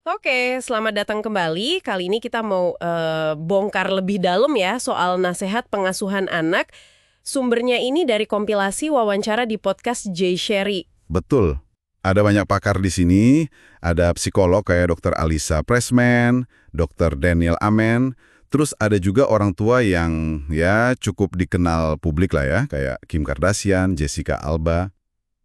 Oke, selamat datang kembali. Kali ini kita mau bongkar lebih dalam ya soal nasihat pengasuhan anak. Sumbernya ini dari kompilasi wawancara di podcast Jay Sherry. Betul. Ada banyak pakar di sini, ada psikolog kayak Dr. Alisa Pressman, Dr. Daniel Amen, terus ada juga orang tua yang ya cukup dikenal publik lah ya, kayak Kim Kardashian, Jessica Alba.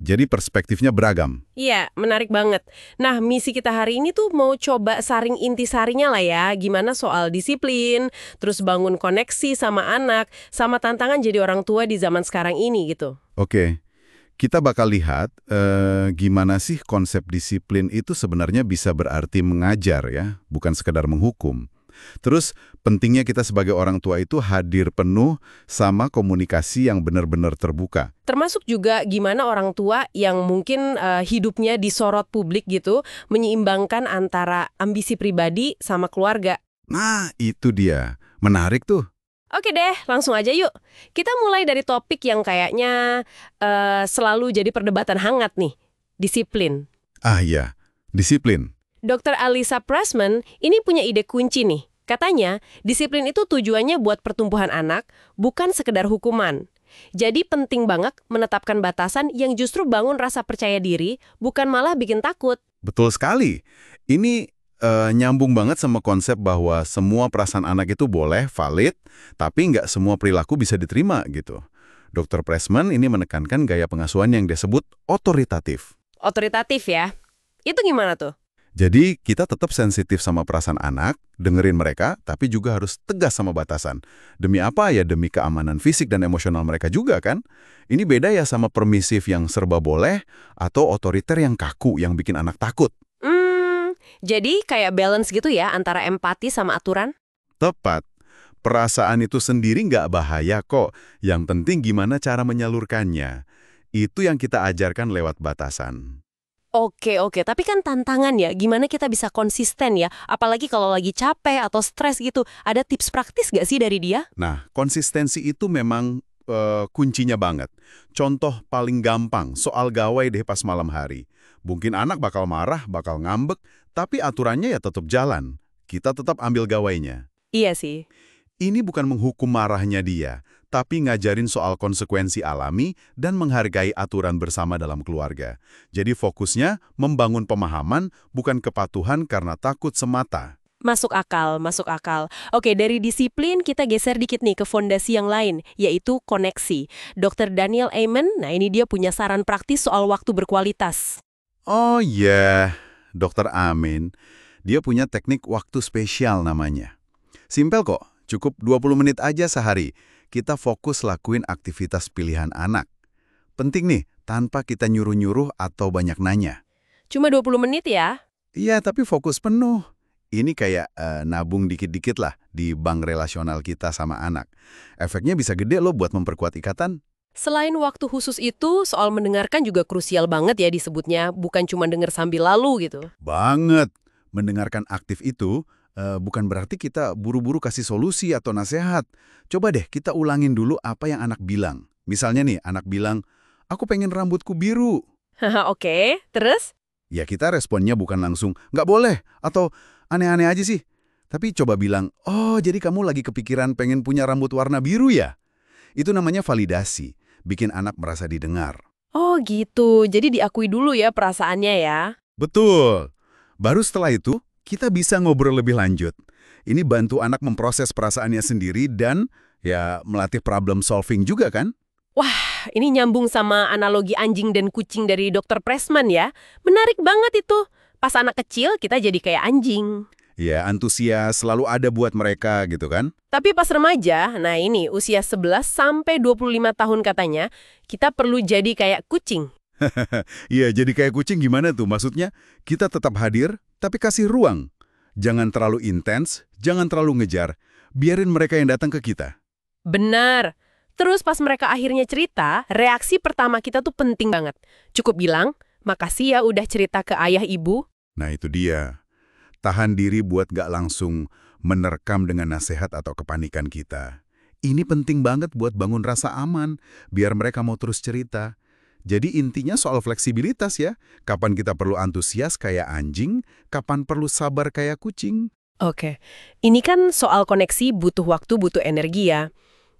Jadi perspektifnya beragam. Iya, menarik banget. Nah, misi kita hari ini tuh mau coba saring intisarinya lah ya. Gimana soal disiplin, terus bangun koneksi sama anak, sama tantangan jadi orang tua di zaman sekarang ini gitu. Oke, kita bakal lihat gimana sih konsep disiplin itu sebenarnya bisa berarti mengajar ya, bukan sekedar menghukum. Terus pentingnya kita sebagai orang tua itu hadir penuh sama komunikasi yang benar-benar terbuka. Termasuk juga gimana orang tua yang mungkin hidupnya disorot publik gitu, menyeimbangkan antara ambisi pribadi sama keluarga. Nah, itu dia. Menarik tuh. Oke deh, langsung aja yuk. Kita mulai dari topik yang kayaknya selalu jadi perdebatan hangat nih, disiplin. Ah iya, disiplin. Dr. Alisa Pressman ini punya ide kunci nih. Katanya, disiplin itu tujuannya buat pertumbuhan anak, bukan sekedar hukuman. Jadi penting banget menetapkan batasan yang justru bangun rasa percaya diri, bukan malah bikin takut. Betul sekali. Ini nyambung banget sama konsep bahwa semua perasaan anak itu boleh, valid, tapi nggak semua perilaku bisa diterima gitu. Dr. Pressman ini menekankan gaya pengasuhan yang disebut otoritatif. Otoritatif ya. Itu gimana tuh? Jadi kita tetap sensitif sama perasaan anak, dengerin mereka, tapi juga harus tegas sama batasan. Demi apa ya? Demi keamanan fisik dan emosional mereka juga kan? Ini beda ya sama permisif yang serba boleh, atau otoriter yang kaku yang bikin anak takut. Jadi kayak balance gitu ya antara empati sama aturan? Tepat. Perasaan itu sendiri nggak bahaya kok. Yang penting gimana cara menyalurkannya. Itu yang kita ajarkan lewat batasan. Oke, tapi kan tantangan ya, gimana kita bisa konsisten ya? Apalagi kalau lagi capek atau stres gitu, ada tips praktis nggak sih dari dia? Nah, konsistensi itu memang kuncinya banget. Contoh paling gampang, soal gawai deh pas malam hari. Mungkin anak bakal marah, bakal ngambek, tapi aturannya ya tetap jalan. Kita tetap ambil gawainya. Iya sih. Ini bukan menghukum marahnya dia, tapi ngajarin soal konsekuensi alami dan menghargai aturan bersama dalam keluarga. Jadi fokusnya membangun pemahaman, bukan kepatuhan karena takut semata. Masuk akal, masuk akal. Oke, dari disiplin kita geser dikit nih ke fondasi yang lain, yaitu koneksi. Dr. Daniel Amen, nah ini dia punya saran praktis soal waktu berkualitas. Oh iya, Dokter Amin. Dia punya teknik waktu spesial namanya. Simpel kok, cukup 20 menit aja sehari. Kita fokus lakuin aktivitas pilihan anak. Penting nih, tanpa kita nyuruh-nyuruh atau banyak nanya. Cuma 20 menit ya? Iya, tapi fokus penuh. Ini kayak nabung dikit-dikit lah di bank relasional kita sama anak. Efeknya bisa gede loh buat memperkuat ikatan. Selain waktu khusus itu, soal mendengarkan juga krusial banget ya disebutnya, bukan cuma dengar sambil lalu gitu. Banget. Mendengarkan aktif itu bukan berarti kita buru-buru kasih solusi atau nasihat. Coba deh kita ulangin dulu apa yang anak bilang. Misalnya nih, anak bilang, aku pengen rambutku biru. Haha, oke, terus? Ya kita responnya bukan langsung, nggak boleh, atau aneh-aneh aja sih. Tapi coba bilang, oh jadi kamu lagi kepikiran pengen punya rambut warna biru ya? Itu namanya validasi, bikin anak merasa didengar. Oh gitu, jadi diakui dulu ya perasaannya ya. Betul. Baru setelah itu, kita bisa ngobrol lebih lanjut. Ini bantu anak memproses perasaannya sendiri dan ya melatih problem solving juga kan? Wah, ini nyambung sama analogi anjing dan kucing dari Dr. Pressman ya. Menarik banget itu. Pas anak kecil, kita jadi kayak anjing. Ya, antusias selalu ada buat mereka gitu kan? Tapi pas remaja, nah ini usia 11 sampai 25 tahun katanya, kita perlu jadi kayak kucing. Iya, jadi kayak kucing gimana tuh? Maksudnya, kita tetap hadir, tapi kasih ruang. Jangan terlalu intens, jangan terlalu ngejar. Biarin mereka yang datang ke kita. Benar. Terus pas mereka akhirnya cerita, reaksi pertama kita tuh penting banget. Cukup bilang, makasih ya udah cerita ke ayah ibu. Nah, itu dia. Tahan diri buat gak langsung menerkam dengan nasihat atau kepanikan kita. Ini penting banget buat bangun rasa aman, biar mereka mau terus cerita. Jadi intinya soal fleksibilitas ya. Kapan kita perlu antusias kayak anjing, kapan perlu sabar kayak kucing. Oke, ini kan soal koneksi butuh waktu, butuh energi ya.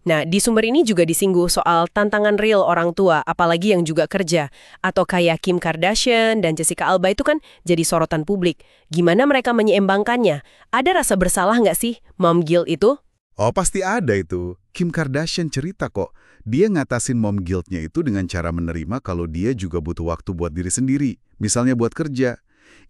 Nah, di sumber ini juga disinggung soal tantangan real orang tua, apalagi yang juga kerja. Atau kayak Kim Kardashian dan Jessica Alba itu kan jadi sorotan publik. Gimana mereka menyeimbangkannya? Ada rasa bersalah nggak sih, mom guilt itu? Oh, pasti ada itu. Kim Kardashian cerita kok. Dia ngatasin mom guilt-nya itu dengan cara menerima kalau dia juga butuh waktu buat diri sendiri. Misalnya buat kerja.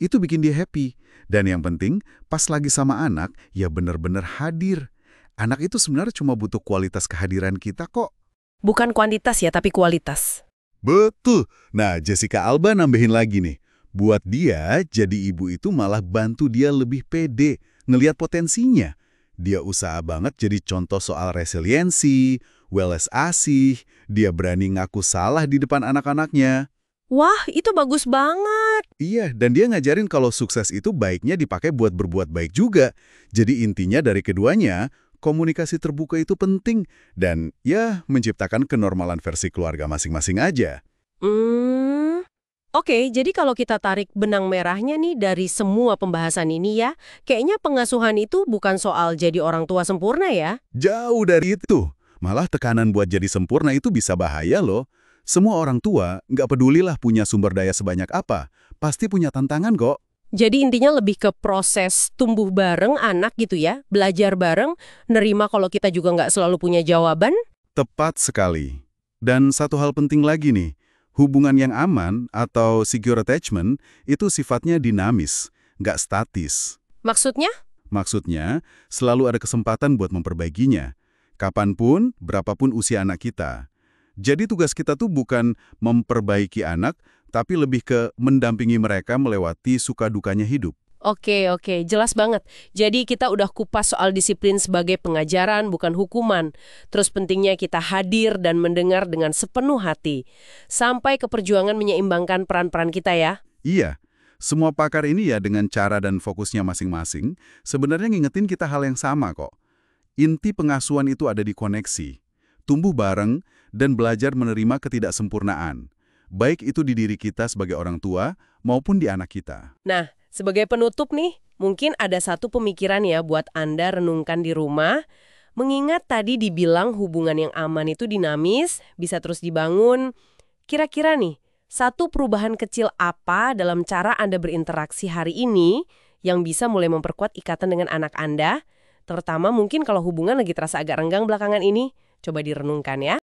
Itu bikin dia happy. Dan yang penting, pas lagi sama anak, ya bener-bener hadir. Anak itu sebenarnya cuma butuh kualitas kehadiran kita kok. Bukan kuantitas ya, tapi kualitas. Betul. Nah, Jessica Alba nambahin lagi nih. Buat dia, jadi ibu itu malah bantu dia lebih pede, ngelihat potensinya. Dia usaha banget jadi contoh soal resiliensi, welas asih, dia berani ngaku salah di depan anak-anaknya. Wah, itu bagus banget. Iya, dan dia ngajarin kalau sukses itu baiknya dipakai buat berbuat baik juga. Jadi intinya dari keduanya, komunikasi terbuka itu penting. Dan ya, menciptakan kenormalan versi keluarga masing-masing aja. Oke, jadi kalau kita tarik benang merahnya nih dari semua pembahasan ini ya, kayaknya pengasuhan itu bukan soal jadi orang tua sempurna ya. Jauh dari itu. Malah tekanan buat jadi sempurna itu bisa bahaya loh. Semua orang tua, nggak pedulilah punya sumber daya sebanyak apa, pasti punya tantangan kok. Jadi intinya lebih ke proses tumbuh bareng anak gitu ya, belajar bareng, nerima kalau kita juga nggak selalu punya jawaban. Tepat sekali. Dan satu hal penting lagi nih, hubungan yang aman atau secure attachment itu sifatnya dinamis, nggak statis. Maksudnya? Maksudnya, selalu ada kesempatan buat memperbaikinya. Kapanpun, berapapun usia anak kita. Jadi tugas kita tuh bukan memperbaiki anak, tapi lebih ke mendampingi mereka melewati suka dukanya hidup. Oke, jelas banget. Jadi kita udah kupas soal disiplin sebagai pengajaran, bukan hukuman. Terus pentingnya kita hadir dan mendengar dengan sepenuh hati. Sampai ke perjuangan menyeimbangkan peran-peran kita ya. Iya, semua pakar ini ya dengan cara dan fokusnya masing-masing, sebenarnya ngingetin kita hal yang sama kok. Inti pengasuhan itu ada di koneksi, tumbuh bareng, dan belajar menerima ketidaksempurnaan. Baik itu di diri kita sebagai orang tua, maupun di anak kita. Nah, sebagai penutup nih, mungkin ada satu pemikiran ya buat Anda renungkan di rumah. Mengingat tadi dibilang hubungan yang aman itu dinamis, bisa terus dibangun. Kira-kira nih, satu perubahan kecil apa dalam cara Anda berinteraksi hari ini yang bisa mulai memperkuat ikatan dengan anak Anda? Terutama mungkin kalau hubungan lagi terasa agak renggang belakangan ini. Coba direnungkan ya.